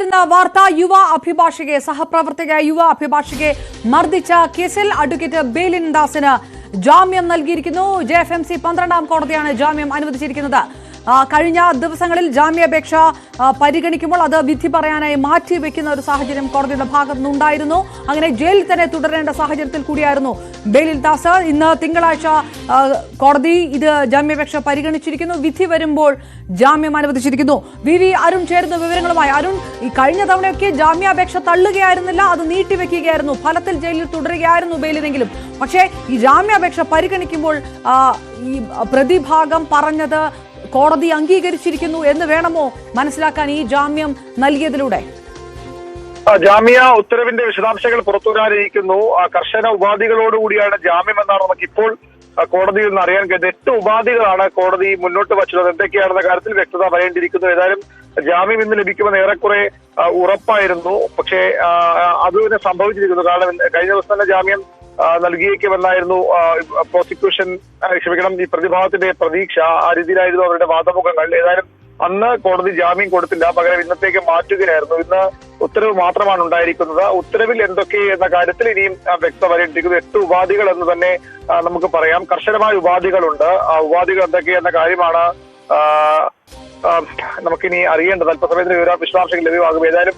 നിന്ന് വാർത്ത. യുവ അഭിഭാഷകയെ സഹപ്രവർത്തകയായ യുവ അഭിഭാഷകയെ മർദ്ദിച്ച കേസിൽ അഡ്വക്കേറ്റ് ബെയിലിൻ ദാസിന് ജാമ്യം നൽകിയിരിക്കുന്നു. JFMC 12ാം കോടതിയാണ് ജാമ്യം അനുവദിച്ചിരിക്കുന്നത്. കഴിഞ്ഞ ദിവസങ്ങളിൽ ജാമ്യാപേക്ഷ പരിഗണിക്കുമ്പോൾ അത് വിധി പറയാനായി മാറ്റിവെക്കുന്ന ഒരു സാഹചര്യം കോടതിയുടെ ഭാഗത്തു നിന്നുണ്ടായിരുന്നു. അങ്ങനെ ജയിലിൽ തന്നെ തുടരേണ്ട സാഹചര്യത്തിൽ കൂടിയായിരുന്നു ബെയിലിൻ ദാസ്. ഇന്ന് തിങ്കളാഴ്ച കോടതി ഇത് ജാമ്യാപേക്ഷ പരിഗണിച്ചിരിക്കുന്നു. വിധി വരുമ്പോൾ ജാമ്യം അനുവദിച്ചിരിക്കുന്നു. VV അരുൺ ചേരുന്ന വിവരങ്ങളുമായി. അരുൺ, ഈ കഴിഞ്ഞ തവണയൊക്കെ ജാമ്യാപേക്ഷ തള്ളുകയായിരുന്നില്ല, അത് നീട്ടിവെക്കുകയായിരുന്നു. ഫലത്തിൽ ജയിലിൽ തുടരുകയായിരുന്നു ബെയിലിനെങ്കിലും. പക്ഷേ ഈ ജാമ്യാപേക്ഷ പരിഗണിക്കുമ്പോൾ ഈ പ്രതിഭാഗം പറഞ്ഞത് കോടതി അംഗീകരിച്ചിരിക്കുന്നു എന്ന് വേണമോ മനസ്സിലാക്കാൻ ഈ ജാമ്യം നൽകിയതിലൂടെ? ജാമ്യ ഉത്തരവിന്റെ വിശദാംശങ്ങൾ പുറത്തുവരാനിരിക്കുന്നു. കർശന ഉപാധികളോടുകൂടിയാണ് ജാമ്യം എന്നാണ് നമുക്കിപ്പോൾ കോടതിയിൽ നിന്ന് അറിയാൻ കഴിയുന്നത്. 8 ഉപാധികളാണ് കോടതി മുന്നോട്ട് വച്ചത്. എന്തൊക്കെയാണെന്ന കാര്യത്തിൽ വ്യക്തത വരേണ്ടിയിരിക്കുന്നു. ഏതായാലും ജാമ്യം ഇന്ന് ലഭിക്കുമെന്ന് ഏറെക്കുറെ ഉറപ്പായിരുന്നു. പക്ഷേ അത് സംഭവിച്ചിരിക്കുന്നു. കാരണം കഴിഞ്ഞ ദിവസം തന്നെ ജാമ്യം നൽകിയേക്കുമെന്നായിരുന്നു പ്രോസിക്യൂഷൻ ഈ പ്രതിഭാഗത്തിന്റെ പ്രതീക്ഷ. ആ രീതിയിലായിരുന്നു അവരുടെ വാദമുഖങ്ങൾ. ഏതായാലും അന്ന് കോടതി ജാമ്യം കൊടുത്തില്ല, പകരം ഇന്നത്തേക്ക് മാറ്റുകയായിരുന്നു. ഇന്ന് ഉത്തരവ് മാത്രമാണ് ഉണ്ടായിരിക്കുന്നത്. ഉത്തരവിൽ എന്തൊക്കെ എന്ന കാര്യത്തിൽ ഇനിയും വ്യക്തത വരേണ്ടിയിരിക്കുന്നു. 8 ഉപാധികൾ എന്ന് തന്നെ നമുക്ക് പറയാം. കർശനമായ ഉപാധികളുണ്ട്. ആ ഉപാധികൾ എന്തൊക്കെയെന്ന കാര്യമാണ് നമുക്കിനി അറിയേണ്ടത്. അല്പസമയത്തിന് വിശദാംശങ്ങൾ ലഭ്യമാകും. ഏതായാലും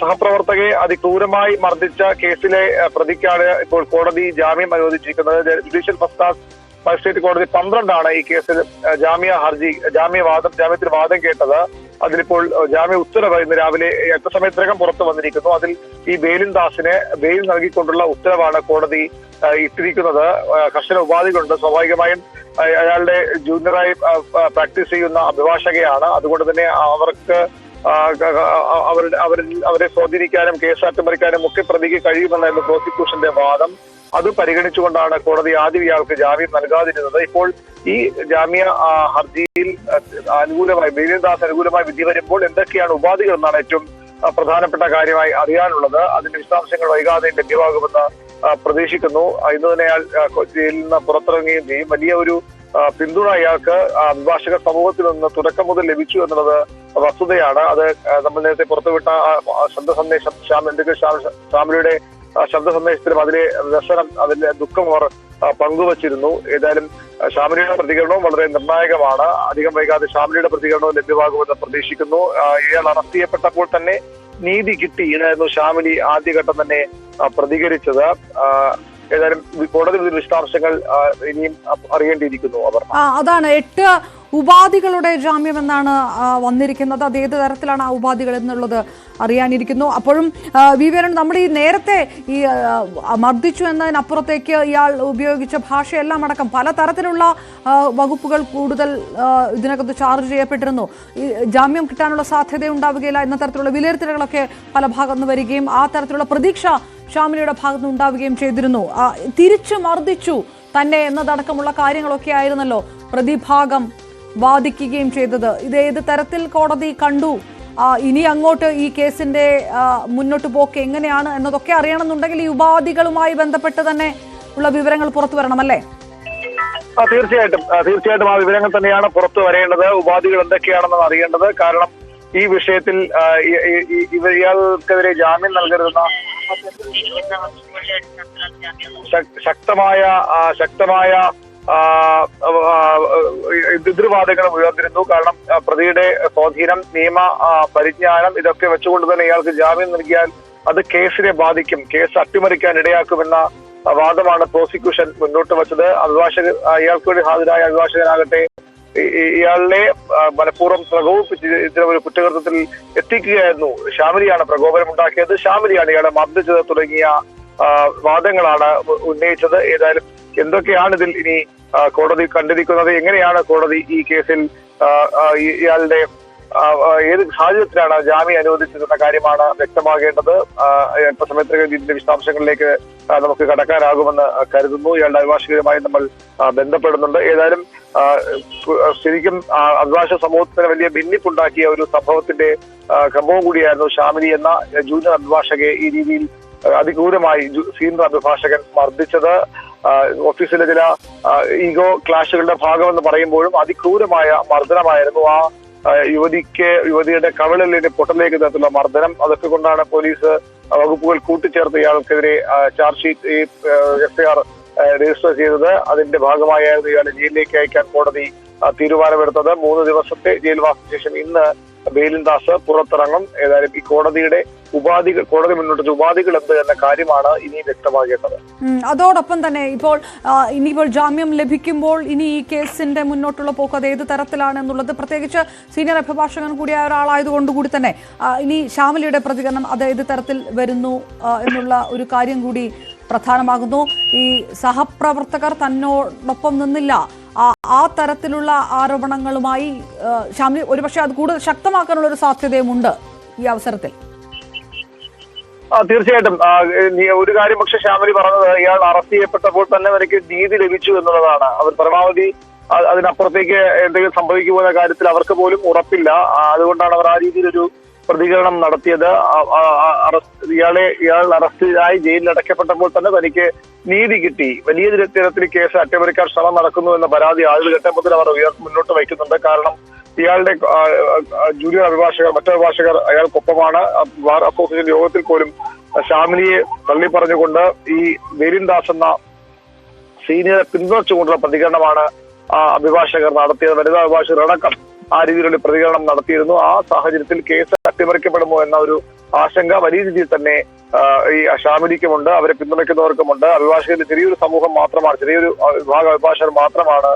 സഹപ്രവർത്തകയെ അതിക്രൂരമായി മർദ്ദിച്ച കേസിലെ പ്രതിക്കാണ് ഇപ്പോൾ കോടതി ജാമ്യം അനുവദിച്ചിരിക്കുന്നത്. ജുഡീഷ്യൽ ഫസ്റ്റ് ക്ലാസ് മജിസ്ട്രേറ്റ് കോടതി 12 ഈ കേസിൽ ജാമ്യത്തിന് വാദം കേട്ടത്. അതിലിപ്പോൾ ജാമ്യ ഉത്തരവ് ഇന്ന് രാവിലെ അല്പസമയത്തിനകം പുറത്തു വന്നിരിക്കുന്നു. അതിൽ ഈ ബെയിലിൻ ദാസിന് ബെയിൽ നൽകിക്കൊണ്ടുള്ള ഉത്തരവാണ് കോടതി ഇട്ടിരിക്കുന്നത്. കർശന ഉപാധികളുണ്ട്. സ്വാഭാവികമായും അയാളുടെ ജൂനിയറായി പ്രാക്ടീസ് ചെയ്യുന്ന അഭിഭാഷകയാണ്. അതുകൊണ്ട് തന്നെ അവരെ സ്വാധീനിക്കാനും കേസ് അട്ടിമറിക്കാനും ഒക്കെ പ്രതിക്ക് കഴിയുമെന്നായിരുന്നു പ്രോസിക്യൂഷന്റെ വാദം. അത് പരിഗണിച്ചുകൊണ്ടാണ് കോടതി ആദ്യം ഇയാൾക്ക് ജാമ്യം നൽകാതിരുന്നത്. ഇപ്പോൾ ഈ ജാമ്യ ഹർജിയിൽ അനുകൂലമായി ബെയിലിൻ ദാസ് അനുകൂലമായി വിധി വരുമ്പോൾ എന്തൊക്കെയാണ് ഉപാധികൾ എന്നാണ് ഏറ്റവും പ്രധാനപ്പെട്ട കാര്യമായി അറിയാനുള്ളത്. അതിന്റെ വിശദാംശങ്ങൾ വൈകാതെ ലഭ്യമാകുമെന്ന് പ്രതീക്ഷിക്കുന്നു. ഇന്ന് തന്നെ അയാൾ ജയിലിൽ നിന്ന് പുറത്തിറങ്ങുകയും ചെയ്യും. വലിയ ഒരു പിന്തുണ ഇയാൾക്ക് അഭിഭാഷക സമൂഹത്തിൽ നിന്ന് തുടക്കം മുതൽ ലഭിച്ചു എന്നുള്ളത് വസ്തുതയാണ്. അത് നമ്മൾ നേരത്തെ പുറത്തുവിട്ട ശബ്ദ സന്ദേശം ശ്യാമിലിയുടെ ശബ്ദ സന്ദേശത്തിലും അതിലെ വ്യസനം, അതിലെ ദുഃഖം അവർ പങ്കുവച്ചിരുന്നു. ഏതായാലും ശ്യാമിലിയുടെ പ്രതികരണവും വളരെ നിർണായകമാണ്. അധികം വൈകാതെ ശ്യാമിലിയുടെ പ്രതികരണവും ലഭ്യമാകുമെന്ന് പ്രതീക്ഷിക്കുന്നു. ഇയാൾ അറസ്റ്റ് ചെയ്യപ്പെട്ടപ്പോൾ തന്നെ നീതി കിട്ടി എന്നായിരുന്നു ശ്യാമിലി ആദ്യഘട്ടം തന്നെ പ്രതികരിച്ചത്. ഏതായാലും കോടതി വിശദാംശങ്ങൾ ഇനിയും അറിയേണ്ടിയിരിക്കുന്നു. അതാണ് 8 ഉപാധികളുടെ ജാമ്യം എന്നാണ് വന്നിരിക്കുന്നത്. അത് ഏത് തരത്തിലാണ് ആ ഉപാധികൾ എന്നുള്ളത് അറിയാനിരിക്കുന്നു. അപ്പോഴും വിവരം നമ്മൾ ഈ നേരത്തെ ഈ മർദ്ദിച്ചു എന്നതിനപ്പുറത്തേക്ക് ഇയാൾ ഉപയോഗിച്ച ഭാഷയെല്ലാം അടക്കം പലതരത്തിലുള്ള വകുപ്പുകൾ കൂടുതൽ ഇതിനകത്ത് ചാർജ് ചെയ്യപ്പെട്ടിരുന്നു. ഈ ജാമ്യം കിട്ടാനുള്ള സാധ്യത ഉണ്ടാവുകയില്ല എന്ന തരത്തിലുള്ള വിലയിരുത്തലുകളൊക്കെ പല ഭാഗത്തുനിന്ന് വരികയും ആ തരത്തിലുള്ള പ്രതീക്ഷ ശ്യാമിലിയുടെ ഭാഗത്തുനിന്ന് ഉണ്ടാവുകയും ചെയ്തിരുന്നു. തിരിച്ചു മർദ്ദിച്ചു തന്നെ എന്നതടക്കമുള്ള കാര്യങ്ങളൊക്കെ ആയിരുന്നല്ലോ പ്രതിഭാഗം വാദിക്കുകയും ചെയ്തത്. ഇത് ഏത് തരത്തിൽ കോടതി കണ്ടു? ഇനി അങ്ങോട്ട് ഈ കേസിന്റെ മുന്നോട്ട് പോക്ക് എങ്ങനെയാണ് എന്നതൊക്കെ അറിയണമെന്നുണ്ടെങ്കിൽ ഈ ഉപാധികളുമായി ബന്ധപ്പെട്ട് തന്നെ ഉള്ള വിവരങ്ങൾ പുറത്തു വരണമല്ലേ? തീർച്ചയായിട്ടും ആ വിവരങ്ങൾ തന്നെയാണ് പുറത്തു വരേണ്ടത്. ഉപാധികൾ എന്തൊക്കെയാണെന്ന് അറിയേണ്ടത്. കാരണം ഈ വിഷയത്തിൽ ഇയാൾക്കെതിരെ ജാമ്യം നൽകരുതെന്ന ശക്തമായ എതിർവാദങ്ങളും ഉയർന്നിരുന്നു. കാരണം പ്രതിയുടെ സ്വാധീനം, നിയമ പരിജ്ഞാനം ഇതൊക്കെ വെച്ചുകൊണ്ട് തന്നെ ഇയാൾക്ക് ജാമ്യം നൽകിയാൽ അത് കേസിനെ ബാധിക്കും, കേസ് അട്ടിമറിക്കാൻ ഇടയാക്കുമെന്ന വാദമാണ് പ്രോസിക്യൂഷൻ മുന്നോട്ട് വച്ചത്. ഇയാൾക്ക് വേണ്ടി ഹാജരായ അഭിഭാഷകനാകട്ടെ ഇയാളെ മനഃപൂർവ്വം പ്രകോപിപ്പിച്ച് ഇത്തരം കുറ്റകൃത്യത്തിൽ എത്തിക്കുകയായിരുന്നു. ശ്യാമിലിയാണ് പ്രകോപനം ഉണ്ടാക്കിയത്, ശ്യാമിലിയാണ് ഇയാളെ മർദ്ദിച്ചത് തുടങ്ങിയ വാദങ്ങളാണ് ഉന്നയിച്ചത്. ഏതായാലും എന്തൊക്കെയാണ് ഇതിൽ ഇനി കോടതി കണ്ടിരിക്കുന്നത്, എങ്ങനെയാണ് കോടതി ഈ കേസിൽ ഇയാളുടെ ഏത് സാഹചര്യത്തിലാണ് ജാമ്യം അനുവദിച്ചതെന്ന കാര്യമാണ് വ്യക്തമാകേണ്ടത്. അല്പസമയത്തിനകം ഇതിന്റെ വിശദാംശങ്ങളിലേക്ക് നമുക്ക് കടക്കാനാകുമെന്ന് കരുതുന്നു. ഇയാളുടെ അഭിഭാഷകരുമായി നമ്മൾ ബന്ധപ്പെടുന്നുണ്ട്. ഏതായാലും ശരിക്കും അഭിഭാഷക സമൂഹത്തിന് വലിയ ഭിന്നിപ്പുണ്ടാക്കിയ ഒരു സംഭവത്തിന്റെ ക്രമവും കൂടിയായിരുന്നു ശ്യാമിലി എന്ന ജൂനിയർ അഭിഭാഷകയെ ഈ രീതിയിൽ അതിക്രൂരമായി സീനിയർ അഭിഭാഷകൻ മർദ്ദിച്ചത്. ഓഫീസിലെ ചില ഈഗോ ക്ലാഷുകളുടെ ഭാഗമെന്ന് പറയുമ്പോഴും അതിക്രൂരമായ മർദ്ദനമായിരുന്നു. ആ യുവതിയുടെ കവിളിൽ പൊട്ടലേക്ക് തരത്തിലുള്ള മർദ്ദനം, അതൊക്കെ കൊണ്ടാണ് പോലീസ് വകുപ്പുകൾ കൂട്ടിച്ചേർത്ത് ഇയാൾക്കെതിരെ ചാർജ് ഷീറ്റ് FIR രജിസ്റ്റർ ചെയ്തത്. അതിന്റെ ഭാഗമായായിരുന്നു ഇയാളെ ജയിലിലേക്ക് അയക്കാൻ കോടതി തീരുമാനമെടുത്തത്. 3 ദിവസത്തെ ജയിൽവാസത്തിന് ശേഷം ഇന്ന് ബെയിലിൻദാസ് പുറത്തിറങ്ങും. ഏതായാലും ഈ കോടതി മുന്നോട്ട് ഉപാധികൾ എന്ത് എന്ന കാര്യമാണ് ഇനി വ്യക്തമാകേണ്ടത്. അതോടൊപ്പം തന്നെ ഇനിയിപ്പോൾ ജാമ്യം ലഭിക്കുമ്പോൾ ഇനി ഈ കേസിന്റെ മുന്നോട്ടുള്ള പോക്ക് അത് ഏത് തരത്തിലാണെന്നുള്ളത്, പ്രത്യേകിച്ച് സീനിയർ അഭിഭാഷകൻ കൂടിയായ ഒരാളായതുകൊണ്ട് കൂടി തന്നെ ഇനി ശ്യാമിലിയുടെ പ്രതികരണം അത് ഏത് തരത്തിൽ വരുന്നു എന്നുള്ള ഒരു കാര്യം കൂടി പ്രധാനമാകുന്നു. ഈ സഹപ്രവർത്തകർ തന്നോടൊപ്പം നിന്നില്ല, ആ തരത്തിലുള്ള ആരോപണങ്ങളുമായി ശ്യാമിലി ഒരുപക്ഷെ അത് കൂടുതൽ ശക്തമാക്കാനുള്ള ഒരു സാധ്യതയുമുണ്ട് ഈ അവസരത്തിൽ. തീർച്ചയായിട്ടും ഒരു കാര്യം പക്ഷെ ശ്യാമിലി പറഞ്ഞത്, ഇയാൾ അറസ്റ്റ് ചെയ്യപ്പെട്ടപ്പോൾ തന്നെ അവർക്ക് നീതി ലഭിച്ചു എന്നുള്ളതാണ്. അവർ പരമാവധി അതിനപ്പുറത്തേക്ക് എന്തെങ്കിലും സംഭവിക്കുമെന്ന കാര്യത്തിൽ അവർക്ക് പോലും ഉറപ്പില്ല. അതുകൊണ്ടാണ് അവർ ആ രീതിയിലൊരു പ്രതികരണം നടത്തിയത്. ഇയാൾ അറസ്റ്റിലായി ജയിലിൽ അടയ്ക്കപ്പെട്ടപ്പോൾ തന്നെ തനിക്ക് നീതി കിട്ടി, വലിയ തരത്തിൽ കേസ് അട്ടിമറിക്കാൻ ശ്രമം നടക്കുന്നു എന്ന പരാതി ആദ്യഘട്ടം മുതൽ അവർ മുന്നോട്ട് വയ്ക്കുന്നുണ്ട്. കാരണം ഇയാളുടെ ജൂനിയർ അഭിഭാഷകർ, മറ്റഭിഭാഷകർ അയാൾക്കൊപ്പമാണ്. ബാർ അസോസിയേഷൻ യോഗത്തിൽ പോലും ശ്യാമിലിയെ തള്ളി പറഞ്ഞുകൊണ്ട് ഈ ബെയിലിൻദാസ് എന്ന സീനിയറെ പിന്തുണച്ചുകൊണ്ടുള്ള പ്രതികരണമാണ് അഭിഭാഷകർ നടത്തിയത്. വനിതാ അഭിഭാഷകർ അടക്കം ആ രീതിയിലുള്ള പ്രതികരണം നടത്തിയിരുന്നു. ആ സാഹചര്യത്തിൽ കേസ് അട്ടിമറിക്കപ്പെടുമോ എന്ന ഒരു ആശങ്ക വലിയ രീതിയിൽ തന്നെ ഈ ശ്യാമിലിക്കുമുണ്ട്, അവരെ പിന്തുണയ്ക്കുന്നവർക്കുമുണ്ട്. അഭിഭാഷകരുടെ ചെറിയൊരു സമൂഹം മാത്രമാണ്, ചെറിയൊരു വിഭാഗം അഭിഭാഷകർ മാത്രമാണ്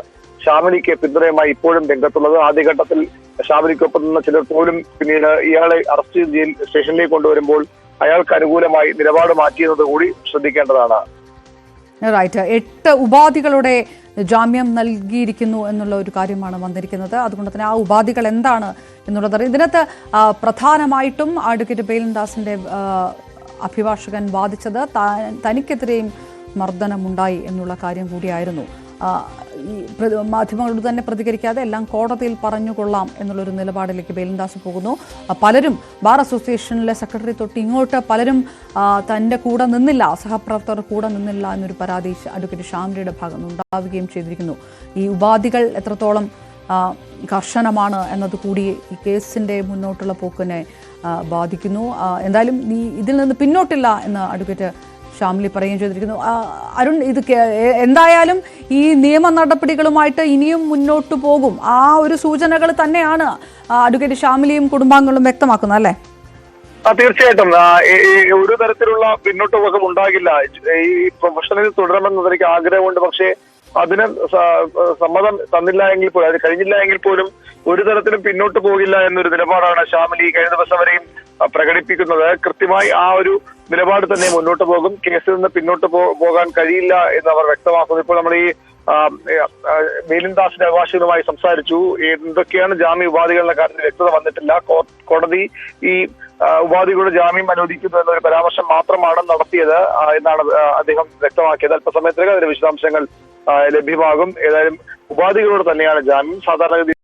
ശ്യാമിലിക്ക് പിന്തുണയുമായി ഇപ്പോഴും രംഗത്തുള്ളത്. ആദ്യഘട്ടത്തിൽ ശ്യാമിലിക്കൊപ്പം നിന്ന ചിലർ പോലും പിന്നീട് ഇയാളെ അറസ്റ്റ് ചെയ്ത് ജയിൽ സ്റ്റേഷനിലേക്ക് കൊണ്ടുവരുമ്പോൾ അയാൾക്ക് അനുകൂലമായി നിലപാട് മാറ്റിയെന്നത് കൂടി ശ്രദ്ധിക്കേണ്ടതാണ്. റൈറ്റ്, 8 ഉപാധികളുടെ ജാമ്യം നൽകിയിരിക്കുന്നു എന്നുള്ള ഒരു കാര്യമാണ് വന്നിരിക്കുന്നത്. അതുകൊണ്ട് തന്നെ ആ ഉപാധികൾ എന്താണ് എന്നുള്ളത് ഇതിനകത്ത് പ്രധാനമായിട്ടും അഡ്വക്കേറ്റ് ബെയിലിൻദാസിന്റെ അഭിഭാഷകൻ വാദിച്ചത് തനിക്കെതിരെയും മർദ്ദനമുണ്ടായി എന്നുള്ള കാര്യം കൂടിയായിരുന്നു. ഈ മാധ്യമങ്ങളോട് തന്നെ പ്രതികരിക്കാതെ എല്ലാം കോടതിയിൽ പറഞ്ഞുകൊള്ളാം എന്നുള്ളൊരു നിലപാടിലേക്ക് ബെയിലിൻദാസ് പോകുന്നു. പലരും ബാർ അസോസിയേഷനിലെ സെക്രട്ടറി തൊട്ട് ഇങ്ങോട്ട് പലരും തൻ്റെ കൂടെ നിന്നില്ല, സഹപ്രവർത്തകർ കൂടെ നിന്നില്ല എന്നൊരു പരാതി അഡ്വക്കേറ്റ് ശ്യാമിലിയുടെ ഭാഗത്ത് ഉണ്ടാവുകയും ചെയ്തിരിക്കുന്നു. ഈ ഉപാധികൾ എത്രത്തോളം കർശനമാണ് എന്നത് കൂടി ഈ കേസിൻ്റെ മുന്നോട്ടുള്ള പോക്കിനെ ബാധിക്കുന്നു. എന്തായാലും ഇതിൽ നിന്ന് പിന്നോട്ടില്ല എന്ന് അഡ്വക്കേറ്റ് ശ്യാമിലി പറയുകയും ചെയ്തിരിക്കുന്നു. അരുൺ, ഇത് എന്തായാലും ഈ നിയമ നടപടികളുമായിട്ട് ഇനിയും മുന്നോട്ട് പോകും, ആ ഒരു സൂചനകൾ തന്നെയാണ് അഡ്വക്കേറ്റ് ശ്യാമിലിയും കുടുംബാംഗങ്ങളും വ്യക്തമാക്കുന്നത്, അല്ലേ? തീർച്ചയായിട്ടും ഒരു തരത്തിലുള്ള പിന്നോട്ട് പോകം ഉണ്ടാകില്ല. ഈ പ്രൊഫഷനിൽ തുടരണമെന്ന് എനിക്ക് ആഗ്രഹമുണ്ട്. പക്ഷേ അതിന് സമ്മതം തന്നില്ല എങ്കിൽ പോലും, അത് കഴിഞ്ഞില്ല എങ്കിൽ പോലും ഒരു തരത്തിലും പിന്നോട്ട് പോകില്ല എന്നൊരു നിലപാടാണ് ശ്യാമിലി കഴിഞ്ഞ ദിവസം വരെയും പ്രകടിപ്പിക്കുന്നത്. കൃത്യമായി ആ ഒരു നിലപാട് തന്നെ മുന്നോട്ട് പോകും. കേസിൽ നിന്ന് പിന്നോട്ട് പോകാൻ കഴിയില്ല എന്ന് അവർ വ്യക്തമാക്കുന്നു. ഇപ്പോൾ നമ്മൾ ഈ ബെയിലിൻദാസിന്റെ അഭിഭാഷകനുമായി സംസാരിച്ചു. എന്തൊക്കെയാണ് ജാമ്യ ഉപാധികളുടെ കാര്യത്തിൽ വ്യക്തത വന്നിട്ടില്ല. കോടതി ഈ ഉപാധികളുടെ ജാമ്യം അനുവദിക്കുന്നു എന്നൊരു പരാമർശം മാത്രമാണ് നടത്തിയത് എന്നാണ് അദ്ദേഹം വ്യക്തമാക്കിയത്. അല്പസമയത്തിനകം അതിന്റെ വിശദാംശങ്ങൾ ലഭ്യമാകും. ഏതായാലും ഉപാധികളോട് തന്നെയാണ് ജാമ്യം. സാധാരണഗതി